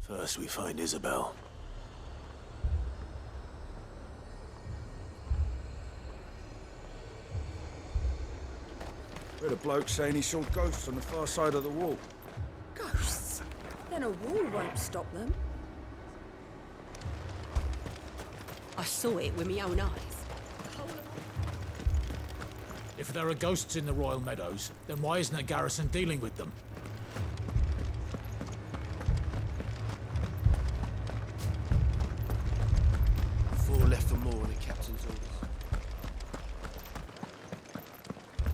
First we find Isabel. Read a bloke saying he saw ghosts on the far side of the wall. Ghosts? Then a wall won't stop them. I saw it with my own eyes. If there are ghosts in the Royal Meadows, then why isn't a garrison dealing with them? Four left for more on the captain's orders.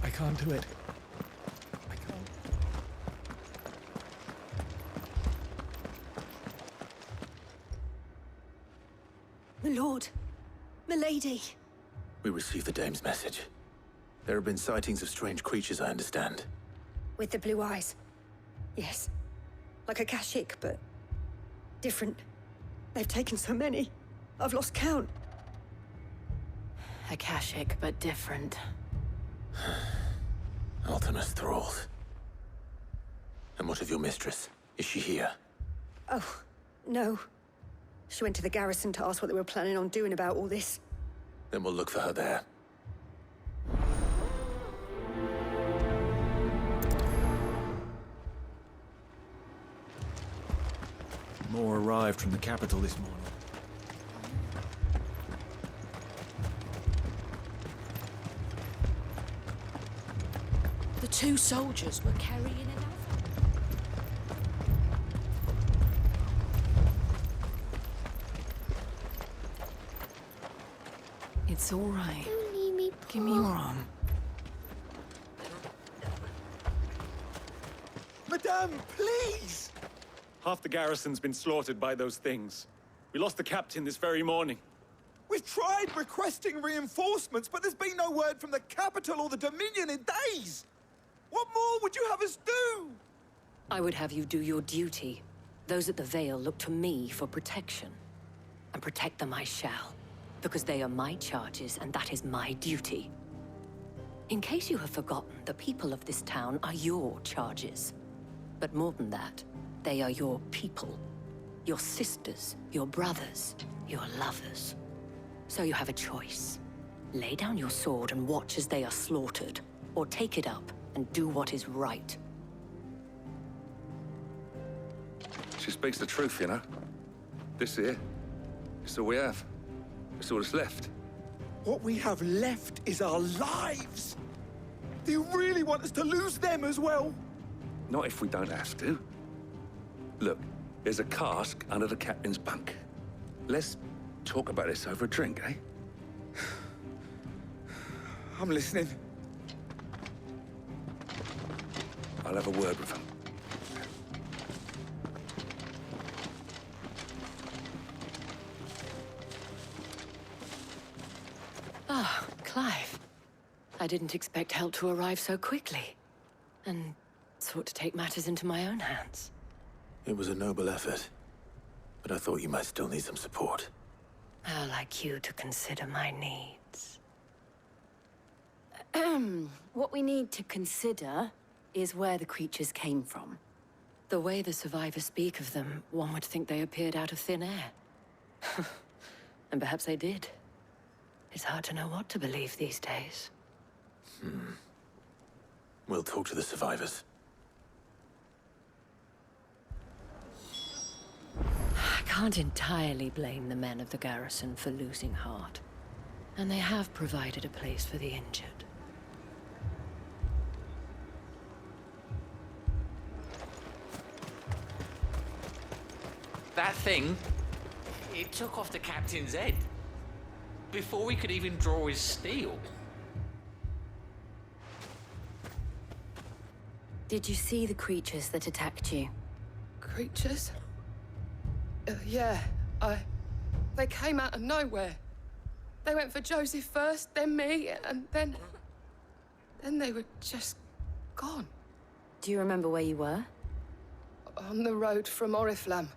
I can't do it. I can't. My lord. My lady. We received the dame's message. There have been sightings of strange creatures, I understand. With the blue eyes. Yes. Like Akashic, but different. They've taken so many. I've lost count. Akashic, but different. Ultimus Thralls. And what of your mistress? Is she here? Oh, no. She went to the garrison to ask what they were planning on doing about all this. Then we'll look for her there. More arrived from the capital this morning. The two soldiers were carrying it out. It's all right. Don't leave me, Give me your arm. Madame, please! Half the garrison's been slaughtered by those things. We lost the captain this very morning. We've tried requesting reinforcements, but there's been no word from the capital or the Dominion in days! What more would you have us do? I would have you do your duty. Those at the Vale look to me for protection. And protect them I shall. Because they are my charges, and that is my duty. In case you have forgotten, the people of this town are your charges. But more than that, they are your people. Your sisters, your brothers, your lovers. So you have a choice. Lay down your sword and watch as they are slaughtered, or take it up and do what is right. She speaks the truth, you know. This here, it's all we have. It's all that's left. What we have left is our lives! Do you really want us to lose them as well? Not if we don't have to. Look, there's a cask under the captain's bunk. Let's talk about this over a drink, eh? I'm listening. I'll have a word with him. Ah, Clive. I didn't expect help to arrive so quickly. And sought to take matters into my own hands. It was a noble effort, but I thought you might still need some support. How like you to consider my needs. What we need to consider is where the creatures came from. The way the survivors speak of them, one would think they appeared out of thin air. And perhaps they did. It's hard to know what to believe these days. We'll talk to the survivors. I can't entirely blame the men of the garrison for losing heart. And they have provided a place for the injured. That thing, it took off the captain's head. Before we could even draw his steel. Did you see the creatures that attacked you? Creatures? Yeah, they came out of nowhere. They went for Joseph first, then me, and then they were just gone. Do you remember where you were? On the road from Oriflamme.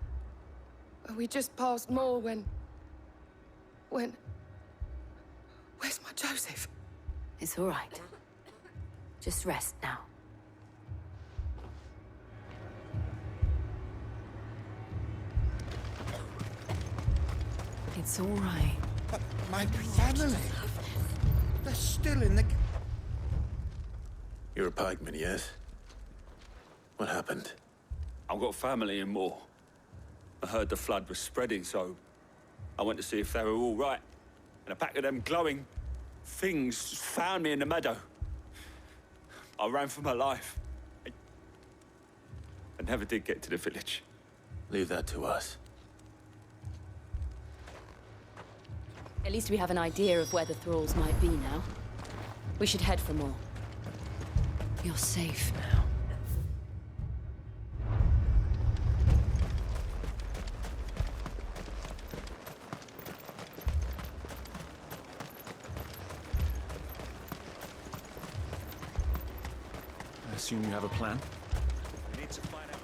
We just passed Moor when... Where's my Joseph? It's all right. Just rest now. It's all right. But my family, they're still in the... You're a pikeman, yes? What happened? I've got family in Moor. I heard the flood was spreading, so I went to see if they were all right. And a pack of them glowing things found me in the meadow. I ran for my life. I never did get to the village. Leave that to us. At least we have an idea of where the Thralls might be now. We should head for more. You're safe now. I assume you have a plan? We need to find out.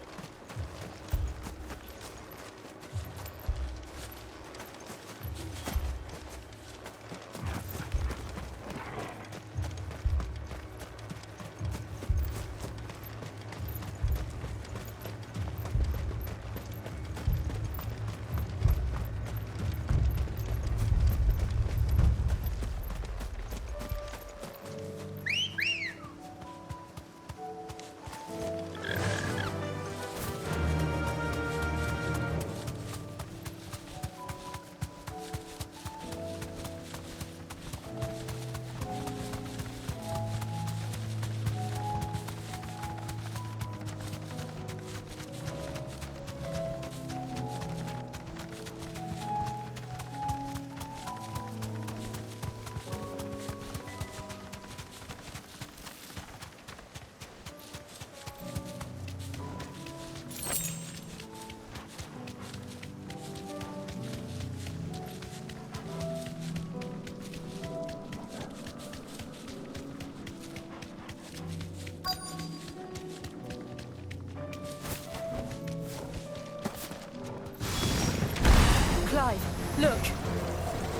Clive, look!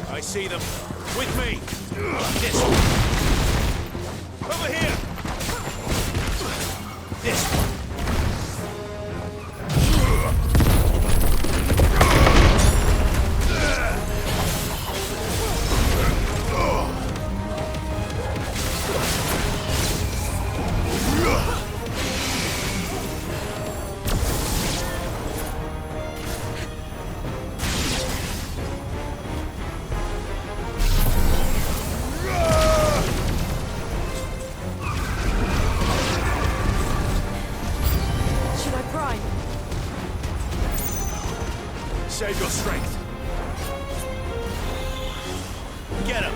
I see them. With me! This one! Over here! This one! Save your strength. Get him.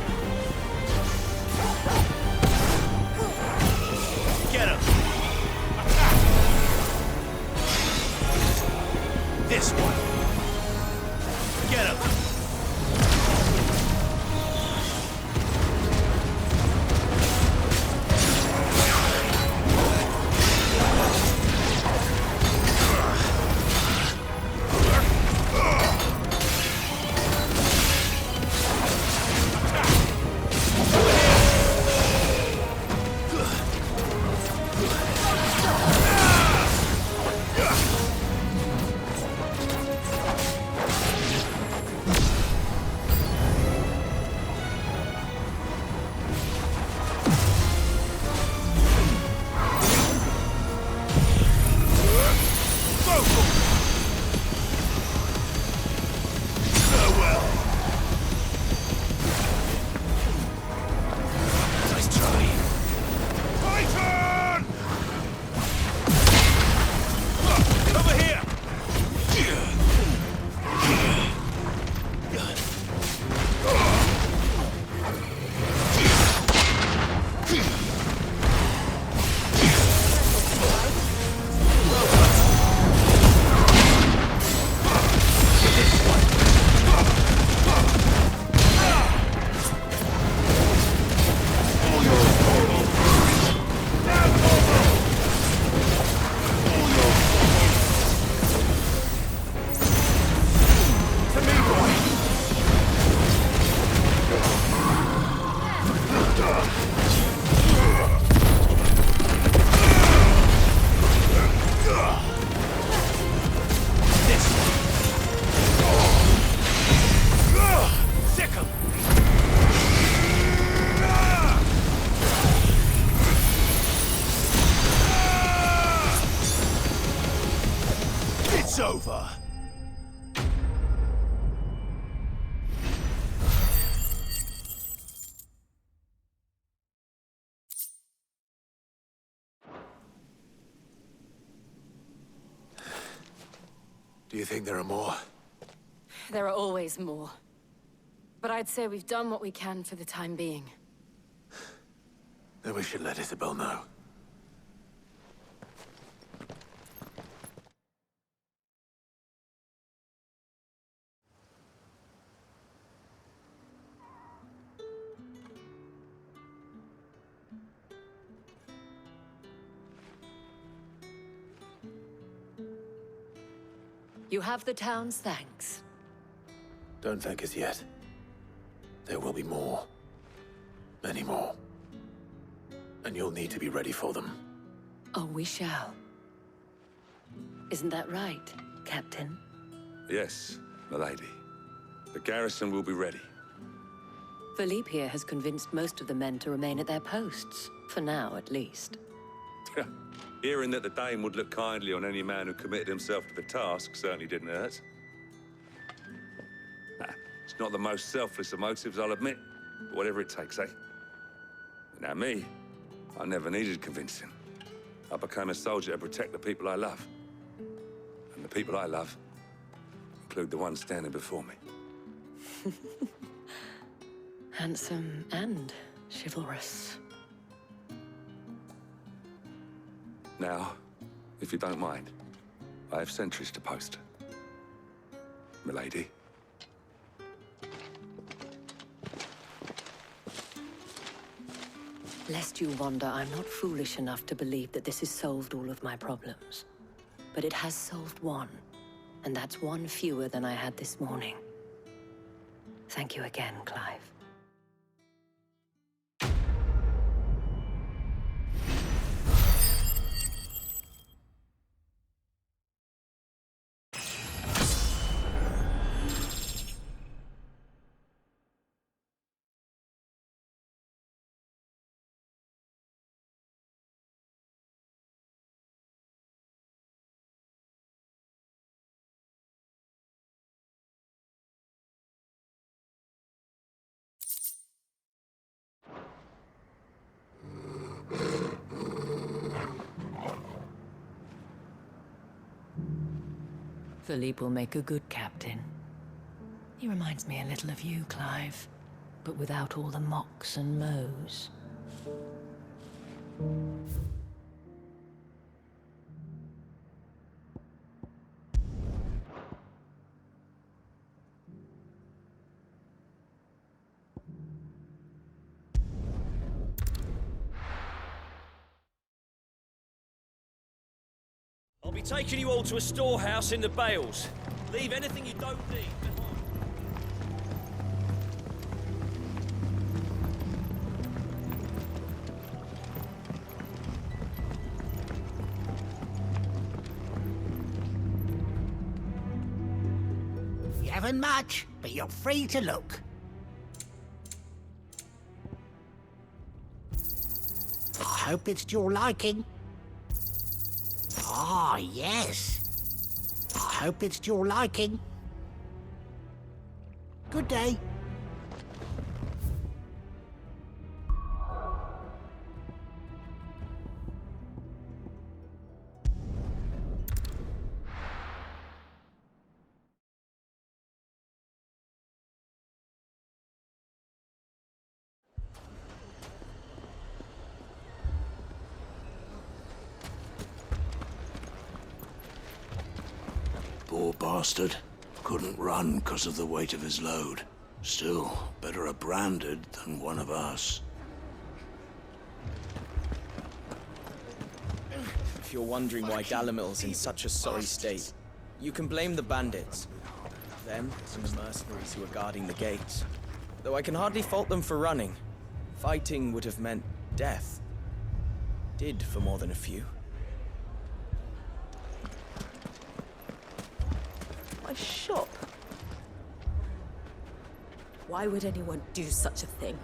Get him. Attack. This one. Get him. It's over. Do you think there are more? There are always more. But I'd say we've done what we can for the time being. Then we should let Isabel know. You have the town's thanks. Don't thank us yet. There will be more. Many more. And you'll need to be ready for them. Oh, we shall. Isn't that right, Captain? Yes, milady. The garrison will be ready. Philippe here has convinced most of the men to remain at their posts. For now, at least. Hearing that the Dame would look kindly on any man who committed himself to the task certainly didn't hurt. It's not the most selfless of motives, I'll admit, but whatever it takes, eh? Now me, I never needed convincing. I became a soldier to protect the people I love. And the people I love include the ones standing before me. Handsome and chivalrous. Now, if you don't mind, I have sentries to post. Milady. Lest you wonder, I'm not foolish enough to believe that this has solved all of my problems. But it has solved one, and that's one fewer than I had this morning. Thank you again, Clive. Philippe will make a good captain. He reminds me a little of you, Clive, but without all the mocks and mows. I'll be taking you all to a storehouse in the Bales. Leave anything you don't need behind. You haven't much, but you're free to look. I hope it's to your liking. Ah, yes. I hope it's to your liking. Good day. Poor bastard. Couldn't run because of the weight of his load. Still, better a branded than one of us. If you're wondering why Dalimil's in such a sorry state, you can blame the bandits. Them and the mercenaries who are guarding the gates. Though I can hardly fault them for running. Fighting would have meant death. Did for more than a few. My shop? Why would anyone do such a thing?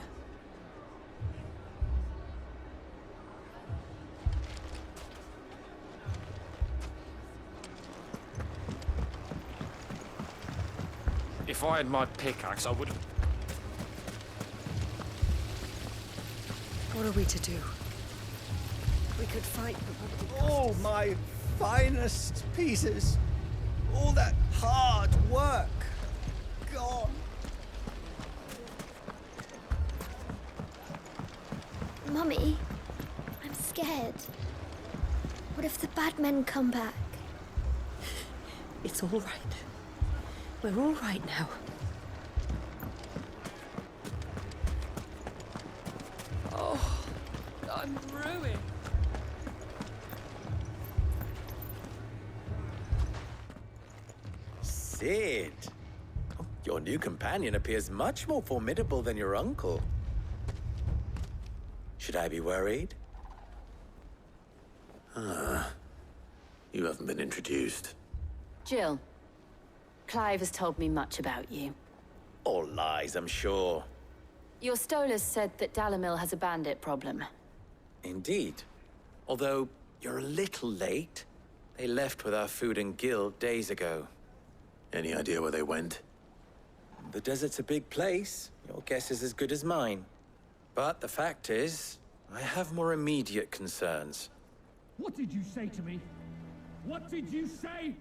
If I had my pickaxe, I would have... What are we to do? We could fight, but what would it cost Oh, us? my finest pieces. All that hard work. Gone. Mummy, I'm scared. What if the bad men come back? It's all right. We're all right now. Oh, I'm ruined. Sid. Oh, your new companion appears much more formidable than your uncle. Should I be worried? You haven't been introduced. Jill, Clive has told me much about you. All lies, I'm sure. Your Stolas said that Dalimil has a bandit problem. Indeed. Although, you're a little late. They left with our food and guild days ago. Any idea where they went? The desert's a big place. Your guess is as good as mine. But the fact is, I have more immediate concerns. What did you say to me? What did you say?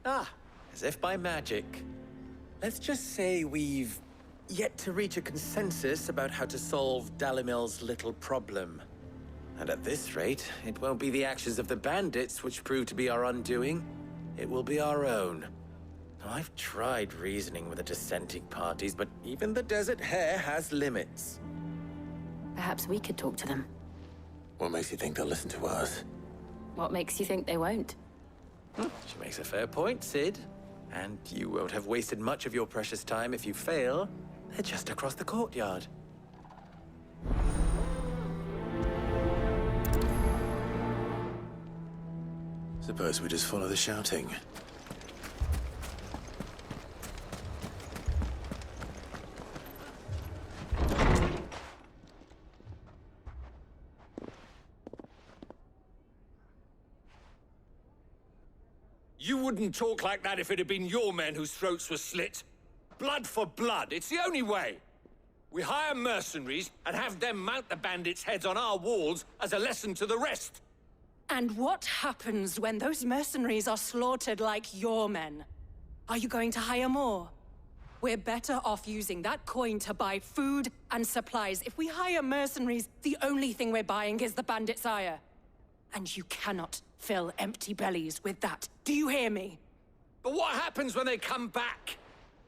Ah, as if by magic. Let's just say we've yet to reach a consensus about how to solve Dalimil's little problem. And at this rate, it won't be the actions of the bandits which prove to be our undoing. It will be our own. Now, I've tried reasoning with the dissenting parties, but even the Desert Hare has limits. Perhaps we could talk to them. What makes you think they'll listen to us? What makes you think they won't? She makes a fair point, Sid. And you won't have wasted much of your precious time if you fail. They're just across the courtyard. Suppose we just follow the shouting. You wouldn't talk like that if it had been your men whose throats were slit. Blood for blood, it's the only way. We hire mercenaries and have them mount the bandits' heads on our walls as a lesson to the rest. And what happens when those mercenaries are slaughtered like your men? Are you going to hire more? We're better off using that coin to buy food and supplies. If we hire mercenaries, the only thing we're buying is the bandits' ire. And you cannot fill empty bellies with that. Do you hear me? But what happens when they come back?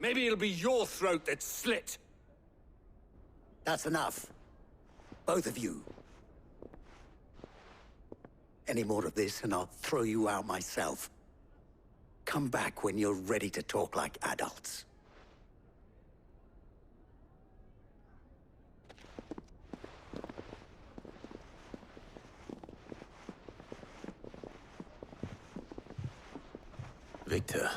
Maybe it'll be your throat that's slit. That's enough. Both of you. Any more of this and I'll throw you out myself. Come back when you're ready to talk like adults. Victor.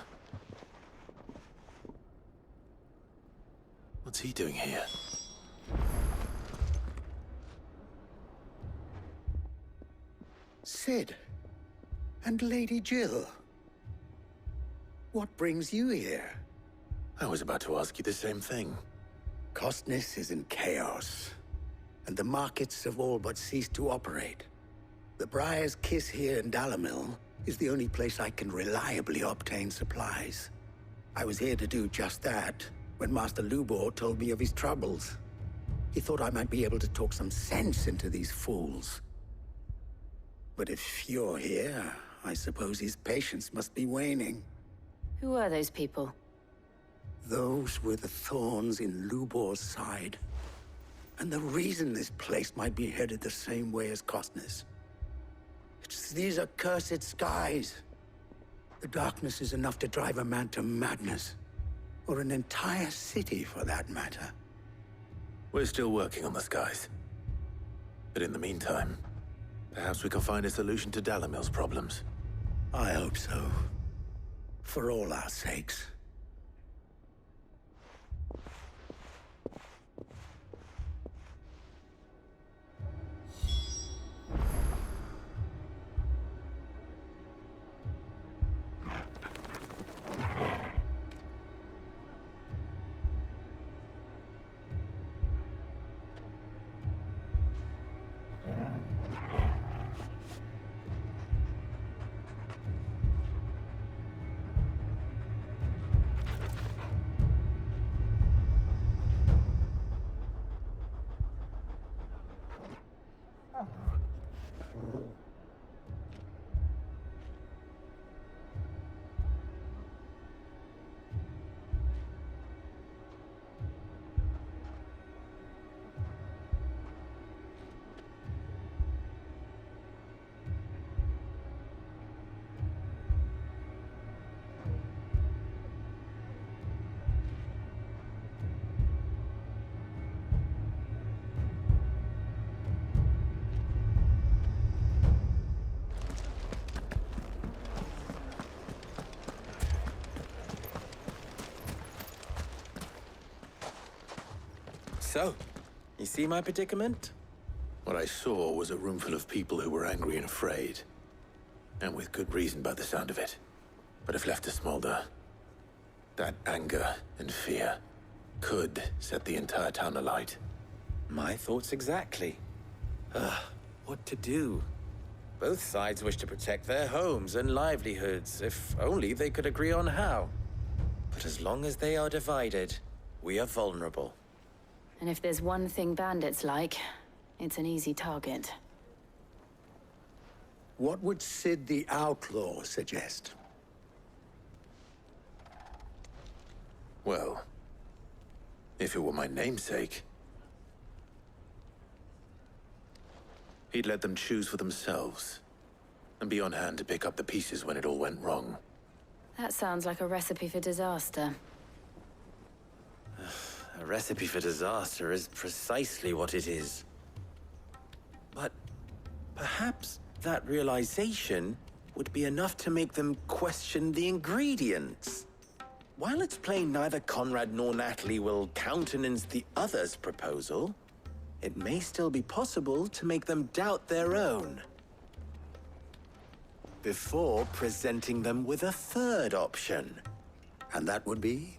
What's he doing here? Sid. And Lady Jill. What brings you here? I was about to ask you the same thing. Costness is in chaos, and the markets have all but ceased to operate. The Briar's Kiss here in Dalimil is the only place I can reliably obtain supplies. I was here to do just that when Master Lubor told me of his troubles. He thought I might be able to talk some sense into these fools. But if you're here, I suppose his patience must be waning. Who are those people? Those were the thorns in Lubor's side. And the reason this place might be headed the same way as Costness. It's these accursed skies. The darkness is enough to drive a man to madness. Or an entire city, for that matter. We're still working on the skies. But in the meantime, perhaps we can find a solution to Dalimil's problems. I hope so. For all our sakes. So, you see my predicament? What I saw was a room full of people who were angry and afraid. And with good reason by the sound of it. But if left to smolder, that anger and fear could set the entire town alight. My thoughts exactly. What to do? Both sides wish to protect their homes and livelihoods, if only they could agree on how. But as long as they are divided, we are vulnerable. And if there's one thing bandits like, it's an easy target. What would Sid the Outlaw suggest? Well, if it were my namesake, he'd let them choose for themselves, and be on hand to pick up the pieces when it all went wrong. That sounds like a recipe for disaster. A recipe for disaster is precisely what it is. But perhaps that realization would be enough to make them question the ingredients. While it's plain neither Conrad nor Natalie will countenance the other's proposal, it may still be possible to make them doubt their own. Before presenting them with a third option. And that would be?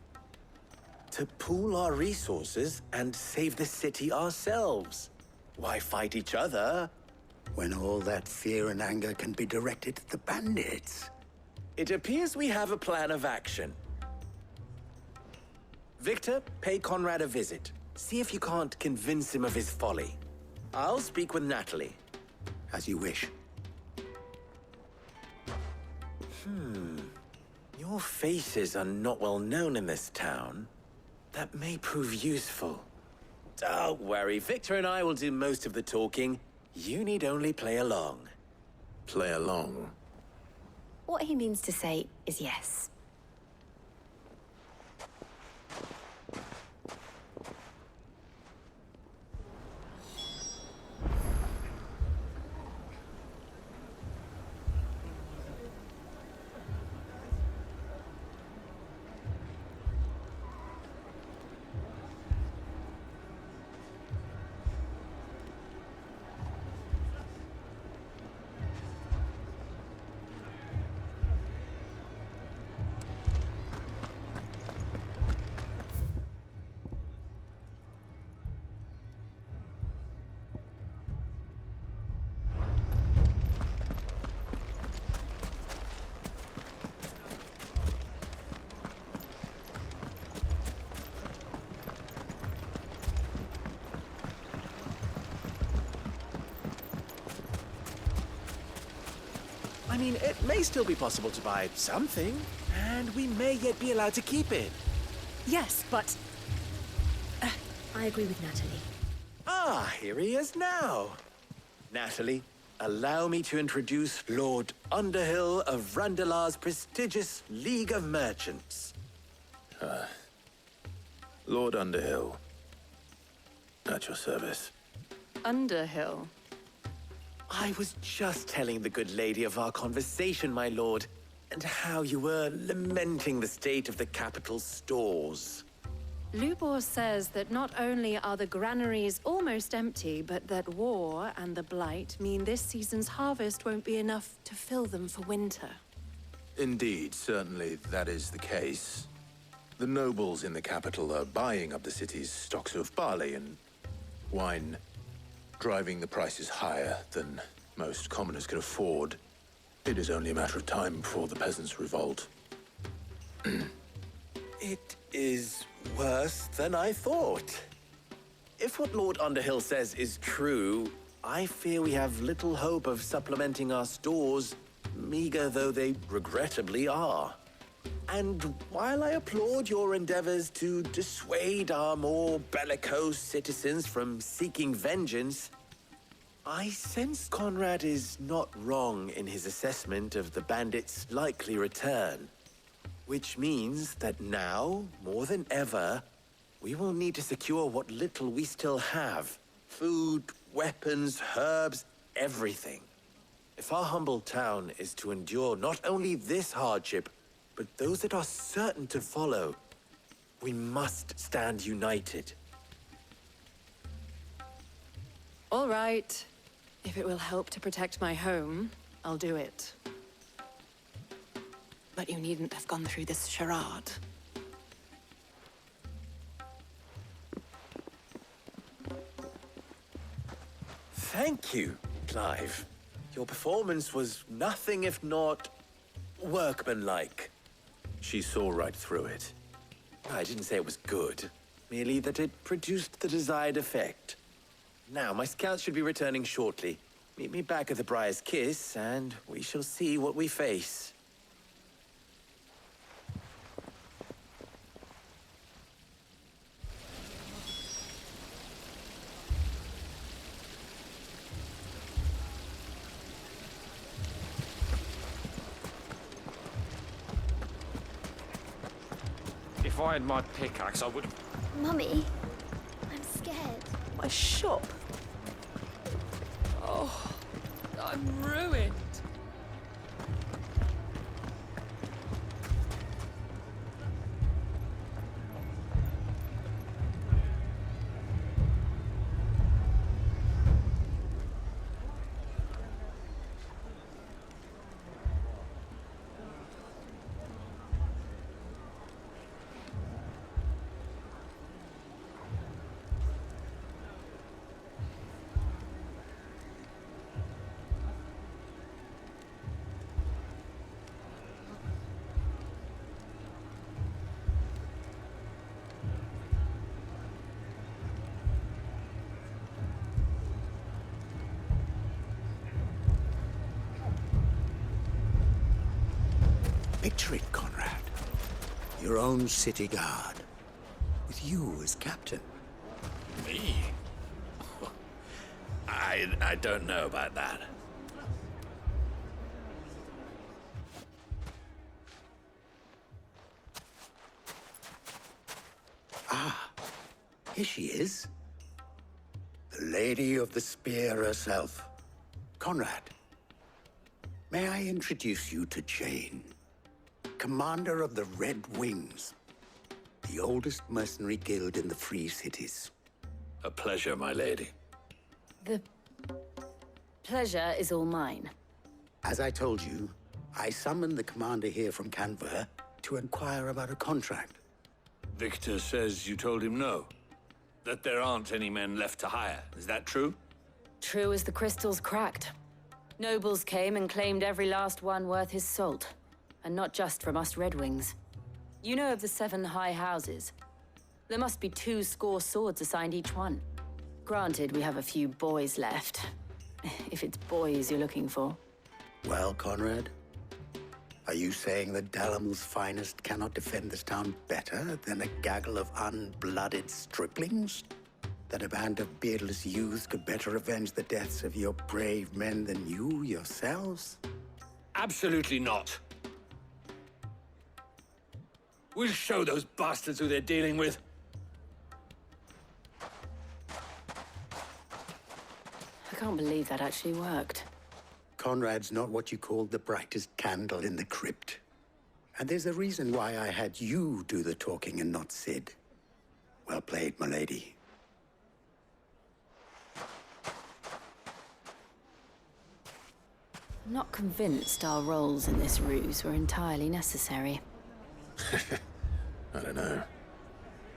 To pool our resources and save the city ourselves. Why fight each other? When all that fear and anger can be directed at the bandits. It appears we have a plan of action. Victor, pay Conrad a visit. See if you can't convince him of his folly. I'll speak with Natalie. As you wish. Your faces are not well known in this town. That may prove useful. Don't worry, Victor and I will do most of the talking. You need only play along. Play along? What he means to say is yes. I mean, it may still be possible to buy something, and we may yet be allowed to keep it. Yes, but... I agree with Natalie. Ah, here he is now. Natalie, allow me to introduce Lord Underhill of Randalar's prestigious League of Merchants. Lord Underhill. At your service. Underhill? I was just telling the good lady of our conversation, my lord, and how you were lamenting the state of the capital's stores. Lubor says that not only are the granaries almost empty, but that war and the Blight mean this season's harvest won't be enough to fill them for winter. Indeed, certainly that is the case. The nobles in the capital are buying up the city's stocks of barley and wine, driving the prices higher than most commoners can afford. It is only a matter of time before the peasants revolt. It is worse than I thought. If what Lord Underhill says is true, I fear we have little hope of supplementing our stores, meager though they regrettably are. And while I applaud your endeavors to dissuade our more bellicose citizens from seeking vengeance, I sense Conrad is not wrong in his assessment of the bandits' likely return. Which means that now, more than ever, we will need to secure what little we still have. Food, weapons, herbs, everything. If our humble town is to endure not only this hardship, but those that are certain to follow, we must stand united. All right. If it will help to protect my home, I'll do it. But you needn't have gone through this charade. Thank you, Clive. Your performance was nothing if not workmanlike. She saw right through it. I didn't say it was good, merely that it produced the desired effect. Now, my scouts should be returning shortly. Meet me back at the Briar's Kiss, and we shall see what we face. If I had my pickaxe, I would have... Mummy, I'm scared. My shop. Oh, I'm ruined. Picture it, Conrad. Your own city guard. With you as captain. Me? I don't know about that. Ah, here she is. The Lady of the Spear herself. Conrad, may I introduce you to Jane, commander of the Red Wings, the oldest mercenary guild in the Free Cities. A pleasure, my lady. The pleasure is all mine. As I told you, I summoned the commander here from Canver to inquire about a contract. Victor says you told him no. That there aren't any men left to hire. Is that true? True as the crystals cracked. Nobles came and claimed every last one worth his salt. And not just from us Red Wings. You know of the 7 high houses. There must be 2 swords assigned each one. Granted, we have a few boys left. If it's boys you're looking for. Well, Conrad, are you saying that Dalimil's finest cannot defend this town better than a gaggle of unblooded striplings? That a band of beardless youths could better avenge the deaths of your brave men than you yourselves? Absolutely not. We'll show those bastards who they're dealing with. I can't believe that actually worked. Conrad's not what you called the brightest candle in the crypt. And there's a reason why I had you do the talking and not Sid. Well played, my lady. I'm not convinced our roles in this ruse were entirely necessary. I don't know.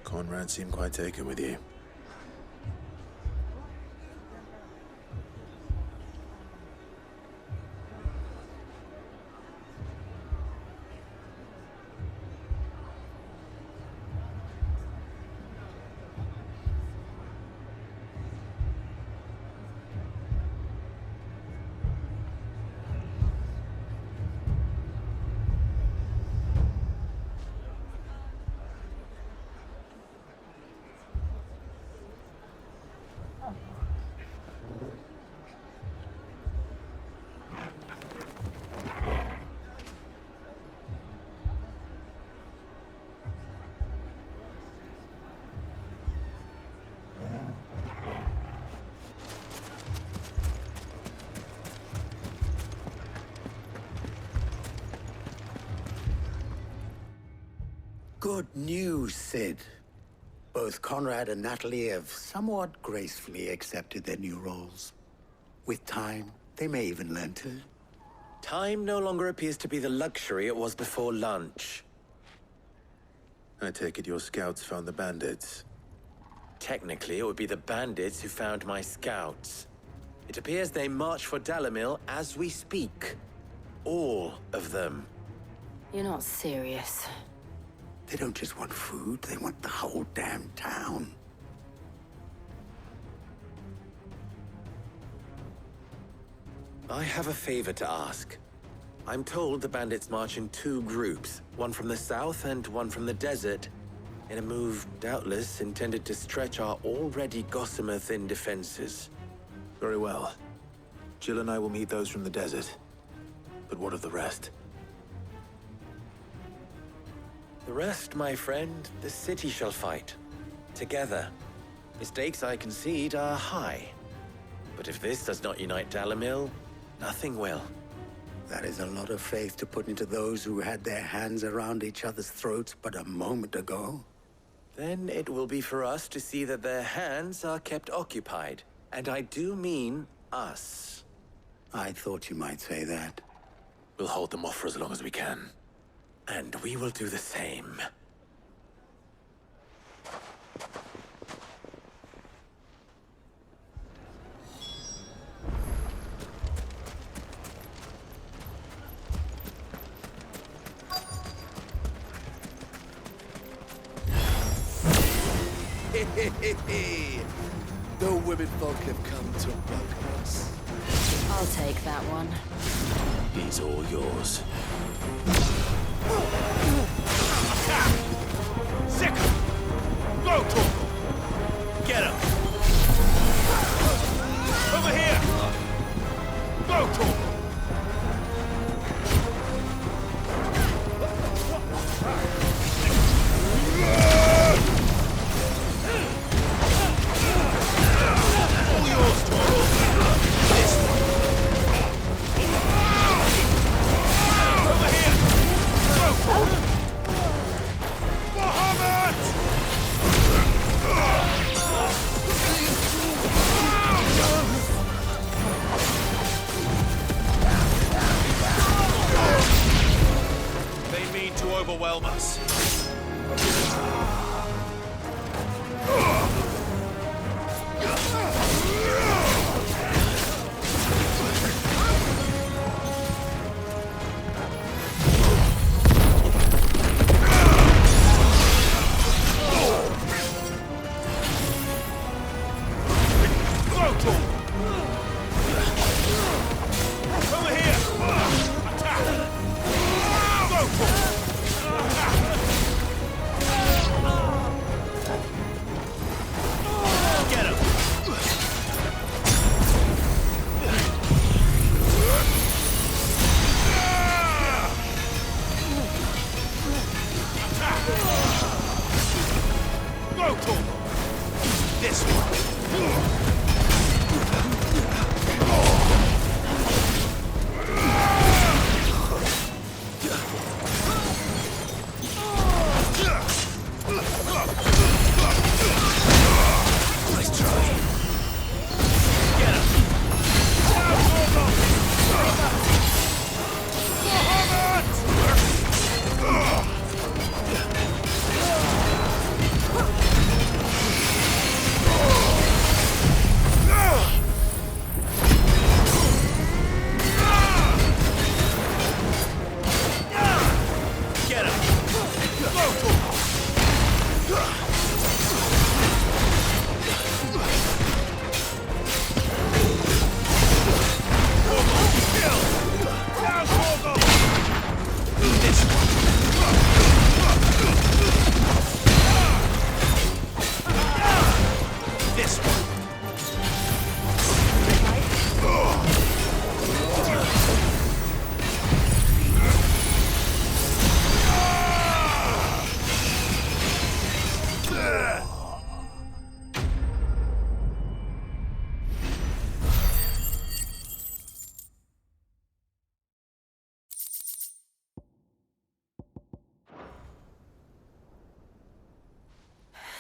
Conrad seemed quite taken with you. Good news, Sid. both Conrad and Natalie have somewhat gracefully accepted their new roles. With time, they may even learn to. Time no longer appears to be the luxury it was before lunch. I take it your scouts found the bandits. Technically, it would be the bandits who found my scouts. It appears they march for Dalimil as we speak. All of them. You're not serious. They don't just want food, they want the whole damn town. I have a favor to ask. I'm told the bandits march in two groups, one from the south and one from the desert, in a move doubtless intended to stretch our already gossamer-thin defenses. Very well. Jill and I will meet those from the desert. But what of the rest? The rest, my friend, the city shall fight. Together. Mistakes, I concede, are high. But if this does not unite Dalimil, nothing will. That is a lot of faith to put into those who had their hands around each other's throats but a moment ago. Then it will be for us to see that their hands are kept occupied. And I do mean us. I thought you might say that. We'll hold them off for as long as we can. And we will do the same. No women folk have come to bug us. I'll take that one. He's all yours. Attack! Sick him! Go, Torkel! Get him! Over here! Go, Torkel! All yours, Torkel! This one! Over here! Go, Torkel! They mean to overwhelm us. Over here! Attack! Go for it! Attack! Get him! Attack! Go for it! This one! Nice try. Get him! Get him! Go for it! This one.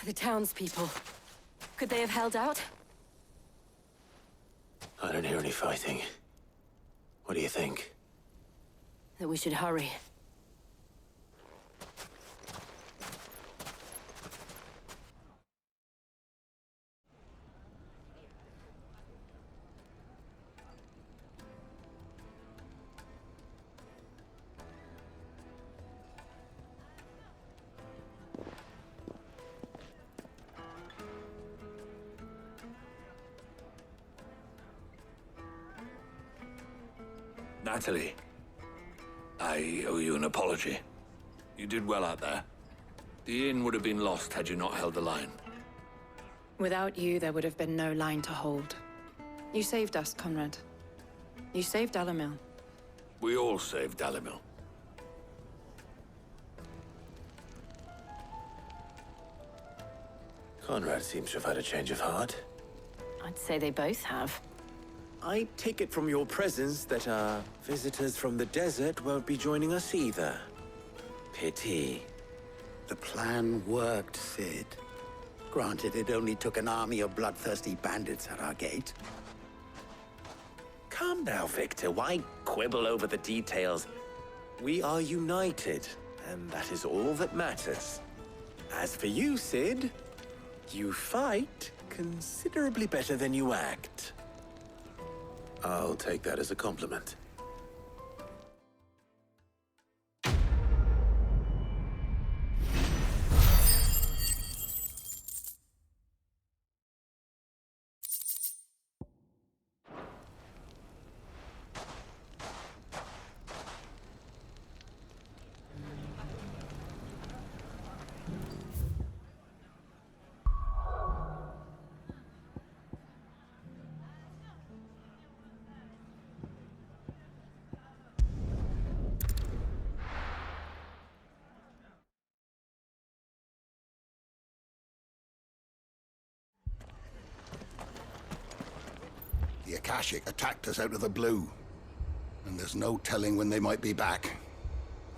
The townspeople. Could they have held out? I don't hear any fighting. What do you think? That we should hurry. Natalie, I owe you an apology. You did well out there. The inn would have been lost had you not held the line. Without you, there would have been no line to hold. You saved us, Conrad. You saved Dalimil. We all saved Dalimil. Conrad seems to have had a change of heart. I'd say they both have. I take it from your presence that our visitors from the desert won't be joining us either. Pity. The plan worked, Sid. Granted, it only took an army of bloodthirsty bandits at our gate. Calm now, Victor. Why quibble over the details? We are united, and that is all that matters. As for you, Sid, you fight considerably better than you act. I'll take that as a compliment. The Akashic attacked us out of the blue, and there's no telling when they might be back.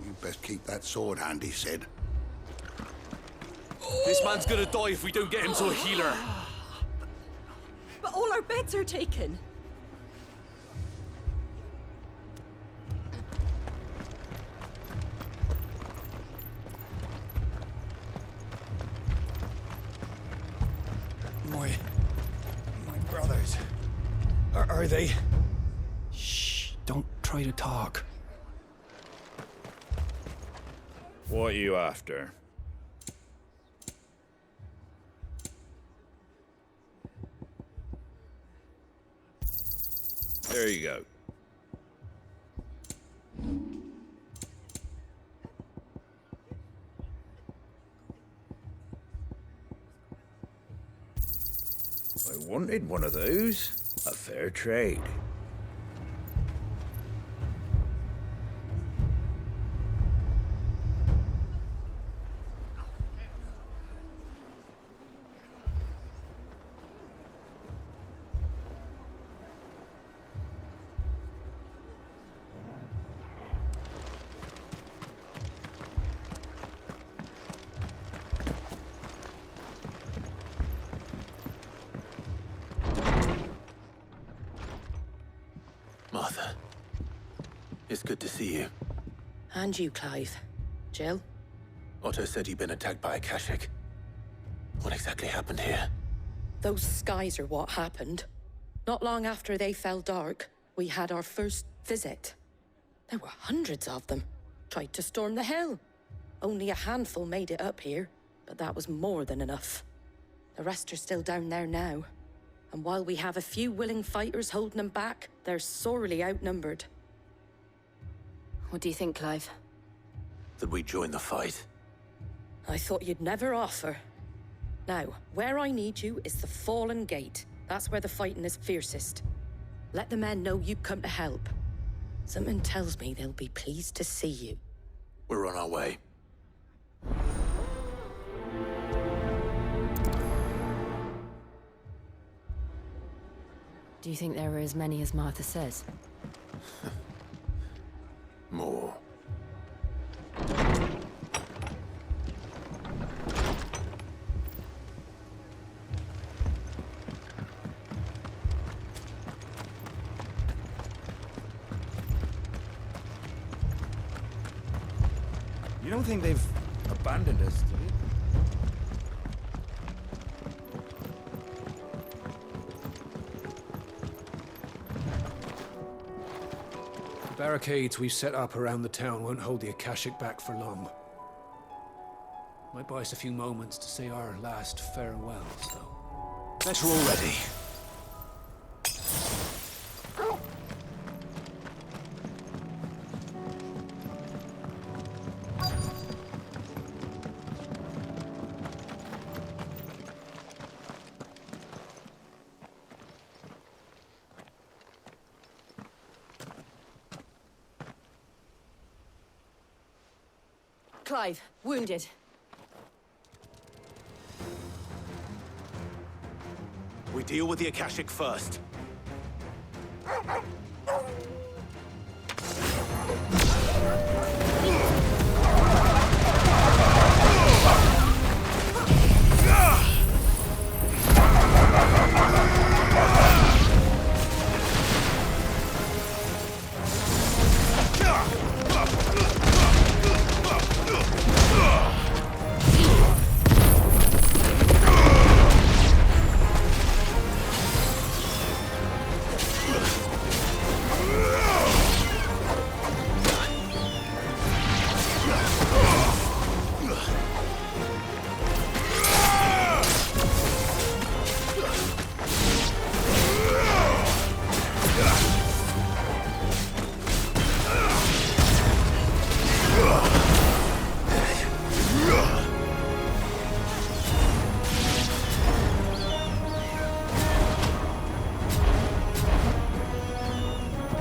You best keep that sword handy, Sid. This man's gonna die if we don't get him to a healer. But all our beds are taken. My brothers. Are they? Shh, don't try to talk. What are you after? There you go. I wanted one of those. A fair trade. Martha, it's good to see you. And you, Clive. Jill? Otto said you'd been attacked by Akashic. What exactly happened here? Those skies are what happened. Not long after they fell dark, we had our first visit. There were hundreds of them. Tried to storm the hill. Only a handful made it up here, but that was more than enough. The rest are still down there now. And while we have a few willing fighters holding them back, they're sorely outnumbered. What do you think, Clive? That we join the fight. I thought you'd never offer. Now, where I need you is the Fallen Gate. That's where the fighting is fiercest. Let the men know you've come to help. Something tells me they'll be pleased to see you. We're on our way. Do you think there are as many as Martha says? More. You don't think they've abandoned us, do you? The barricades we've set up around the town won't hold the Akashic back for long. Might buy us a few moments to say our last farewells, though. Let's roll ready. Clive, wounded. We deal with the Akashic first.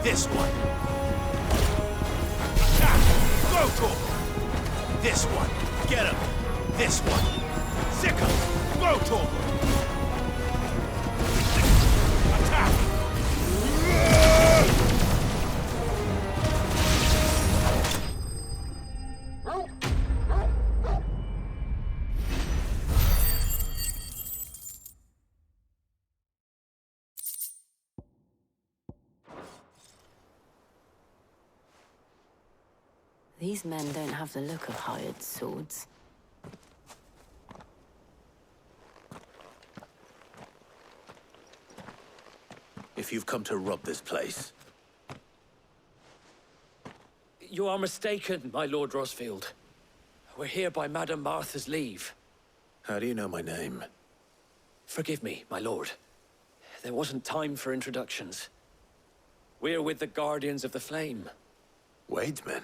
This one. Attack! Go to him! This one. Get him! This one. Sick him! Go to him! Attack! These men don't have the look of hired swords. If you've come to rob this place, You are mistaken, my Lord Rosfield. We're here by Madame Martha's leave. how do you know my name? Forgive me, my lord. There wasn't time for introductions. We're with the Guardians of the Flame. Wade's men?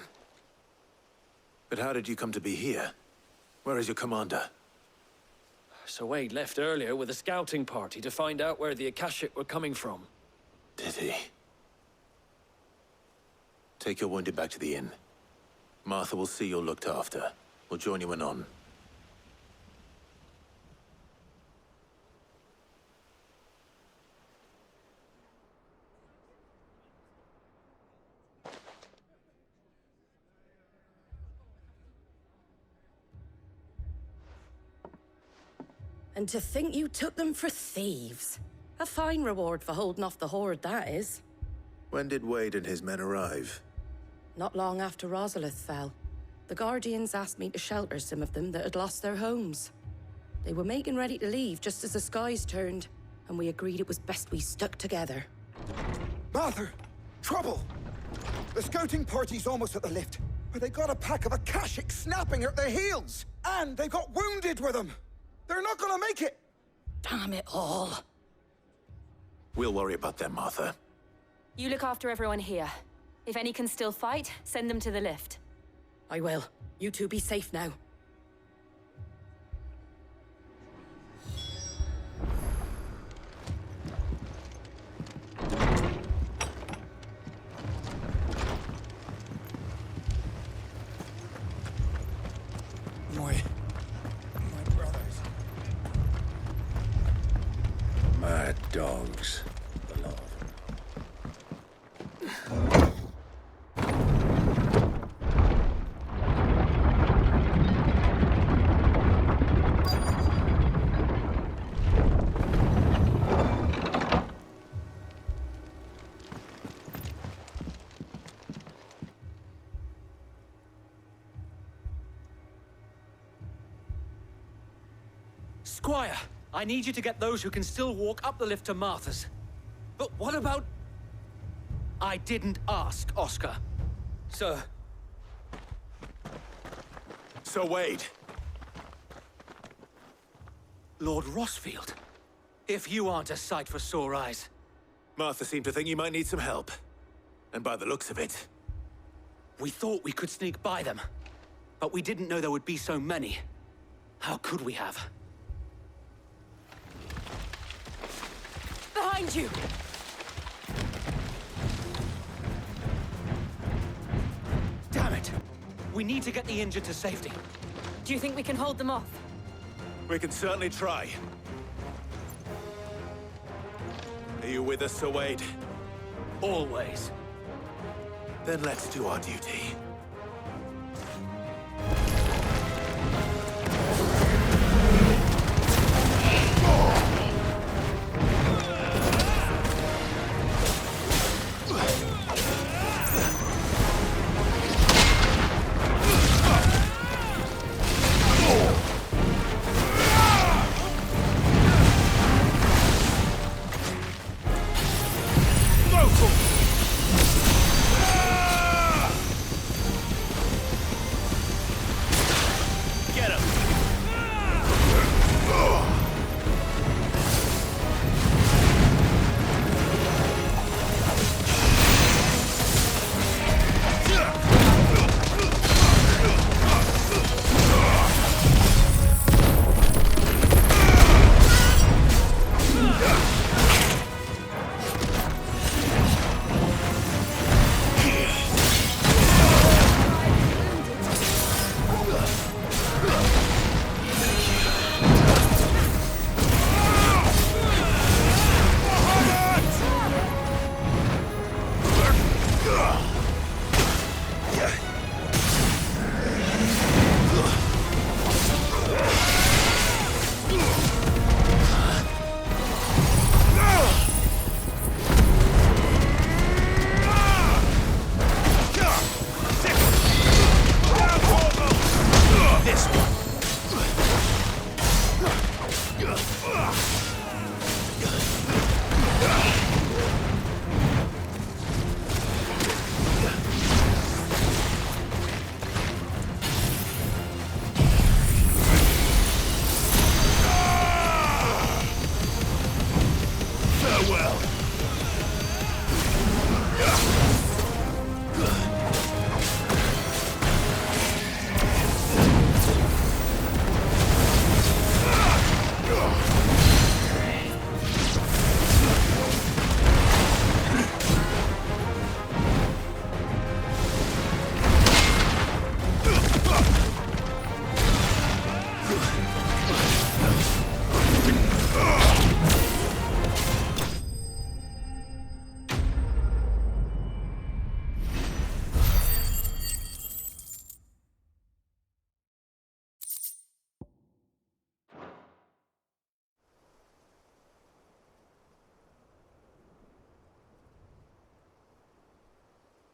But how did you come to be here? Where is your commander? Sir Wade left earlier with a scouting party to find out where the Akashic were coming from. Did he? Take your wounded back to the inn. Martha will see you're looked after. We'll join you anon. And to think you took them for thieves. A fine reward for holding off the horde, that is. When did Wade and his men arrive? Not long after Rosalith fell. The Guardians asked me to shelter some of them that had lost their homes. They were making ready to leave just as the skies turned, and we agreed it was best we stuck together. Martha! Trouble! The scouting party's almost at the lift, but they got a pack of Akashic snapping at their heels! And they got wounded with them! They're not gonna make it! Damn it all. We'll worry about them, Martha. You look after everyone here. If any can still fight, send them to the lift. I will. You two be safe now. My brothers. Mad dogs. A lot of Squire, I need you to get those who can still walk up the lift to Martha's. But what about... I didn't ask, Oscar. Sir. Sir Wade. Lord Rossfield. If you aren't a sight for sore eyes. Martha seemed to think you might need some help. And by the looks of it... We thought we could sneak by them. But we didn't know there would be so many. How could we have? Behind you! Damn it! We need to get the injured to safety. Do you think we can hold them off? We can certainly try. Are you with us, Sir Wade? Always. Then let's do our duty.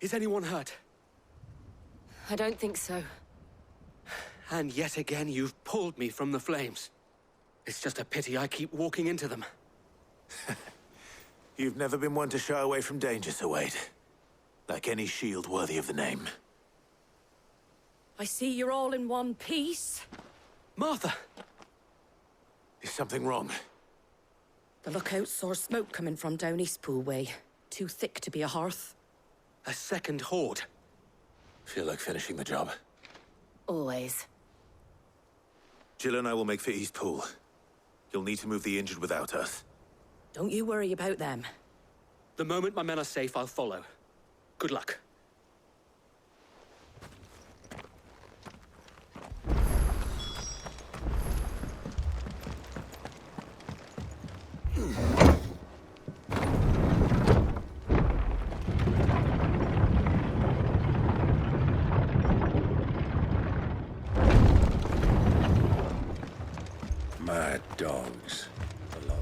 Is anyone hurt? I don't think so. And yet again, you've pulled me from the flames. It's just a pity I keep walking into them. You've never been one to shy away from danger, Sir Wade. Like any shield worthy of the name. I see you're all in one piece. Martha! Is something wrong? The lookout saw smoke coming from down Eastpool way. Too thick to be a hearth. A second horde. Feel like finishing the job. Always. Jill and I will make for Eastpool. You'll need to move the injured without us. Don't you worry about them. The moment my men are safe, I'll follow. Good luck. Mad dogs. Alone.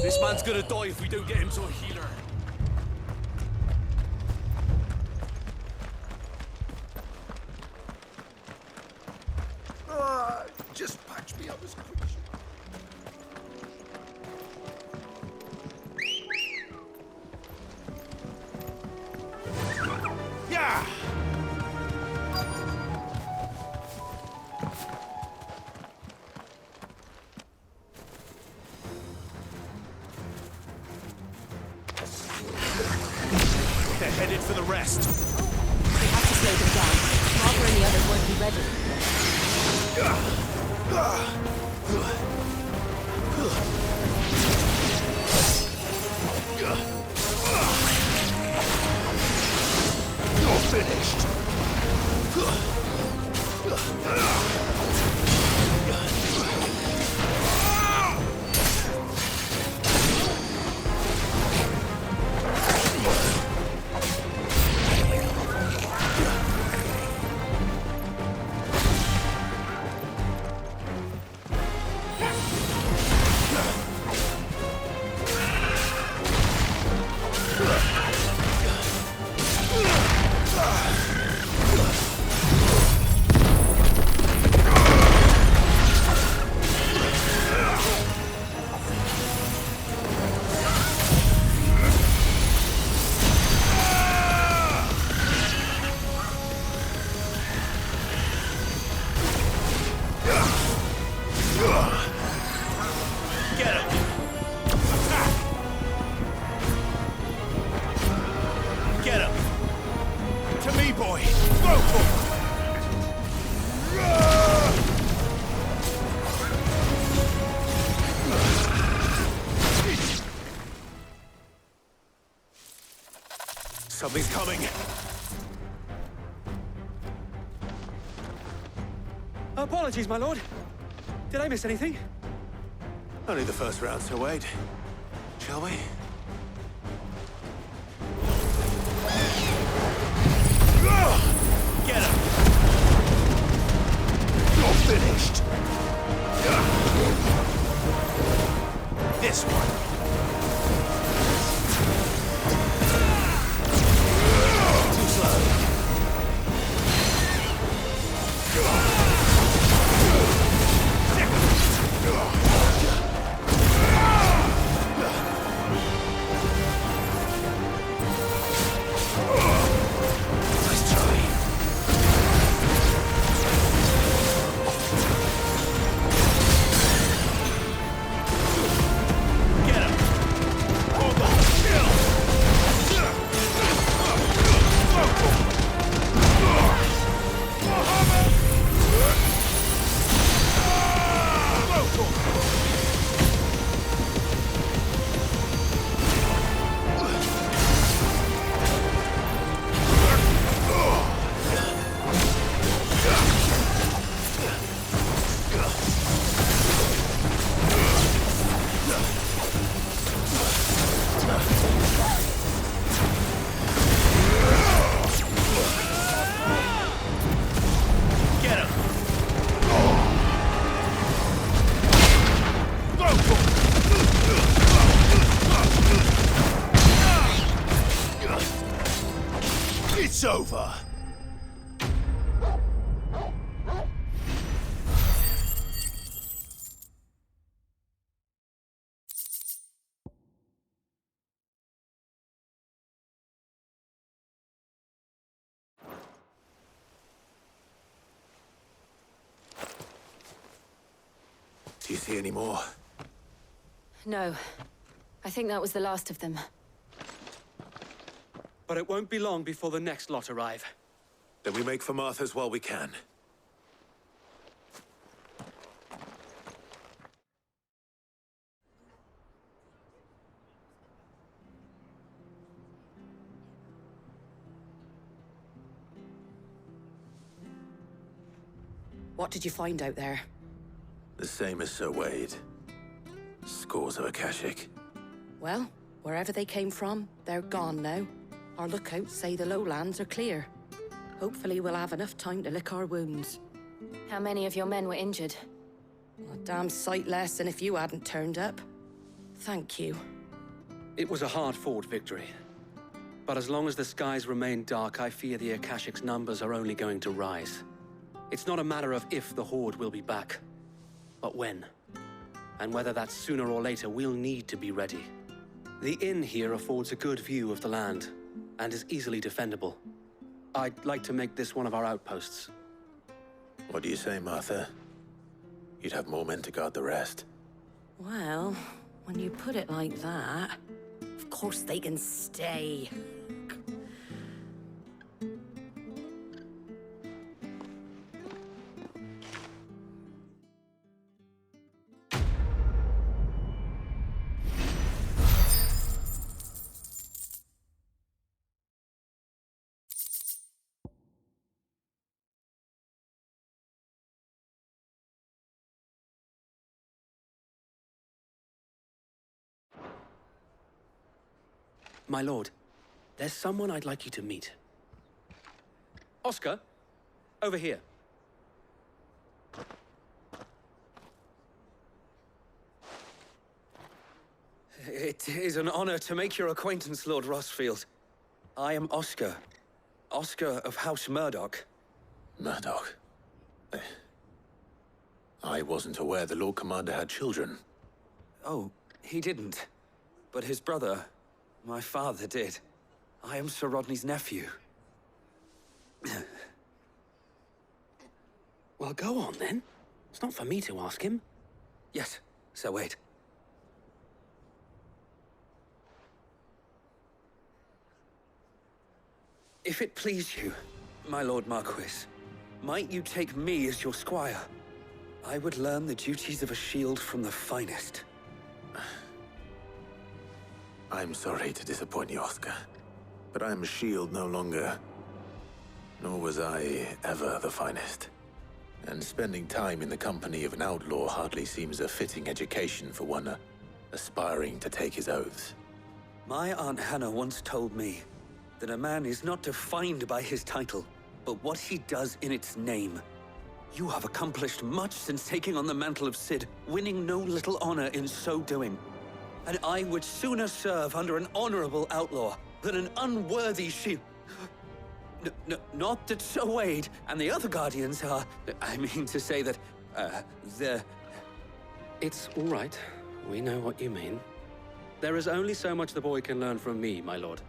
This man's gonna die if we don't get him to a healer. Just patch me up as quick as you Yeah! They're headed for the rest. We have to slow them down. Martha and the others won't be ready. You're finished. Something's coming. Apologies, my lord. Did I miss anything? Only the first round, so wait. Shall we? Get him! You're finished! This one. Too slow. Nice try. Get him! Hold on! Kill! Get him! It's over. Do you see any more? No. I think that was the last of them. But it won't be long before the next lot arrive. Then we make for Martha's while we can. What did you find out there? The same as Sir Wade. Scores of Akashic. Well, wherever they came from, they're gone now. Our lookouts say the lowlands are clear. Hopefully we'll have enough time to lick our wounds. How many of your men were injured? A damn sight less than if you hadn't turned up. Thank you. It was a hard-fought victory. But as long as the skies remain dark, I fear the Akashic's numbers are only going to rise. It's not a matter of if the Horde will be back, but when. And whether that's sooner or later, we'll need to be ready. The inn here affords a good view of the land, and is easily defendable. I'd like to make this one of our outposts. What do you say, Martha? You'd have more men to guard the rest. Well, when you put it like that, of course they can stay. My lord, there's someone I'd like you to meet. Oscar, over here. It is an honor to make your acquaintance, Lord Rossfield. I am Oscar. Oscar of House Murdoch. Murdoch? I wasn't aware the Lord Commander had children. Oh, he didn't. But his brother, my father, did. I am Sir Rodney's nephew. Well, go on, then. It's not for me to ask him. Yes, so wait. If it please you, my Lord Marquis, might you take me as your squire? I would learn the duties of a shield from the finest. I'm sorry to disappoint you, Oscar, but I am a shield no longer. Nor was I ever the finest. And spending time in the company of an outlaw hardly seems a fitting education for one aspiring to take his oaths. My Aunt Hannah once told me that a man is not defined by his title, but what he does in its name. You have accomplished much since taking on the mantle of Cid, winning no little honor in so doing. And I would sooner serve under an honorable outlaw than an unworthy shield. Not that Sir Wade and the other Guardians are... I mean to say that, they're... It's all right. We know what you mean. There is only so much the boy can learn from me, my lord.